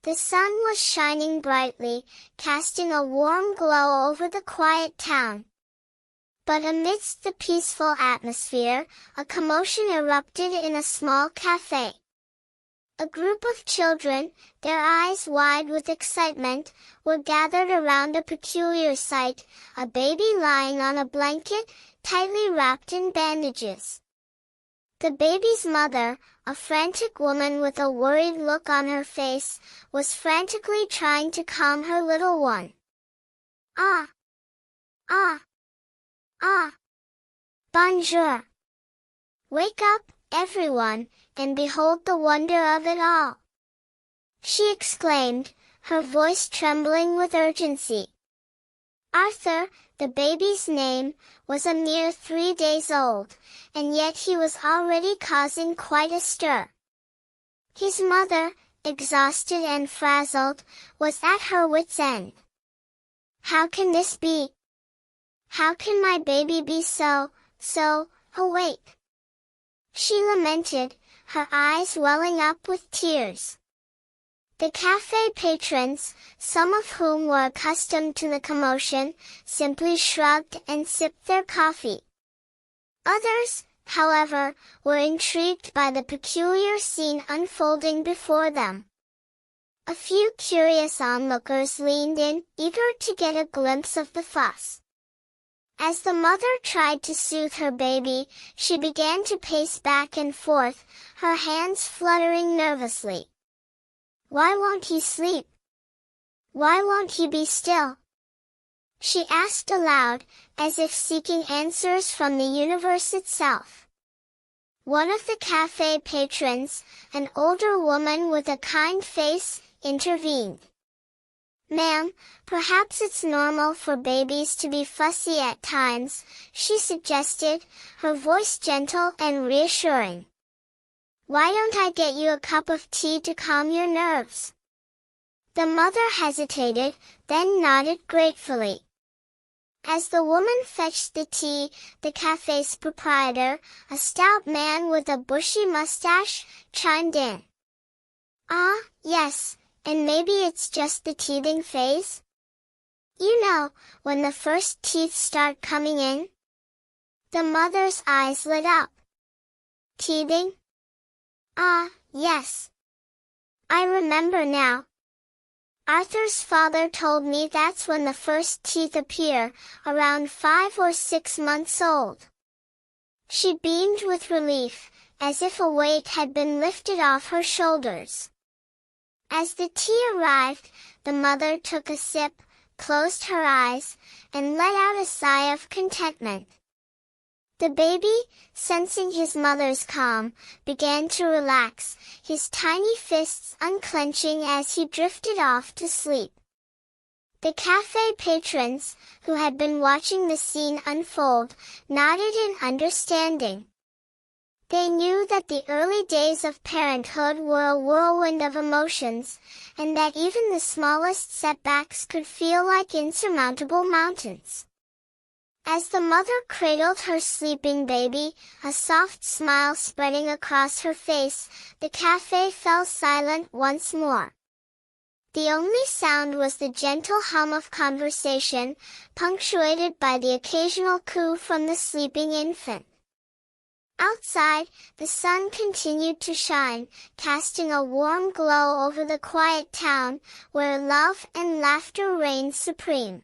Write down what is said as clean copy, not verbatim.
The sun was shining brightly, casting a warm glow over the quiet town. But amidst the peaceful atmosphere, a commotion erupted in a small café. A group of children, their eyes wide with excitement, were gathered around a peculiar sight, a baby lying on a blanket, tightly wrapped in bandages. The baby's mother, a frantic woman with a worried look on her face, was frantically trying to calm her little one. Ah! Ah! Ah! Bonjour! Wake up, everyone, and behold the wonder of it all! She exclaimed, her voice trembling with urgency. Arthur, the baby's name, was a mere 3 days old, and yet he was already causing quite a stir. His mother, exhausted and frazzled, was at her wits' end. How can this be? How can my baby be so awake? She lamented, her eyes welling up with tears. The café patrons, some of whom were accustomed to the commotion, simply shrugged and sipped their coffee. Others, however, were intrigued by the peculiar scene unfolding before them. A few curious onlookers leaned in, eager to get a glimpse of the fuss. As the mother tried to soothe her baby, she began to pace back and forth, her hands fluttering nervously. Why won't he sleep? Why won't he be still? She asked aloud, as if seeking answers from the universe itself. One of the café patrons, an older woman with a kind face, intervened. Ma'am, perhaps it's normal for babies to be fussy at times, she suggested, her voice gentle and reassuring. Why don't I get you a cup of tea to calm your nerves? The mother hesitated, then nodded gratefully. As the woman fetched the tea, the café's proprietor, a stout man with a bushy mustache, chimed in. Ah, yes, and maybe it's just the teething phase? You know, when the first teeth start coming in? The mother's eyes lit up. Teething? Ah, yes. I remember now. Arthur's father told me that's when the first teeth appear, around 5 or 6 months old. She beamed with relief, as if a weight had been lifted off her shoulders. As the tea arrived, the mother took a sip, closed her eyes, and let out a sigh of contentment. The baby, sensing his mother's calm, began to relax, his tiny fists unclenching as he drifted off to sleep. The café patrons, who had been watching the scene unfold, nodded in understanding. They knew that the early days of parenthood were a whirlwind of emotions, and that even the smallest setbacks could feel like insurmountable mountains. As the mother cradled her sleeping baby, a soft smile spreading across her face, the café fell silent once more. The only sound was the gentle hum of conversation, punctuated by the occasional coo from the sleeping infant. Outside, the sun continued to shine, casting a warm glow over the quiet town, where love and laughter reigned supreme.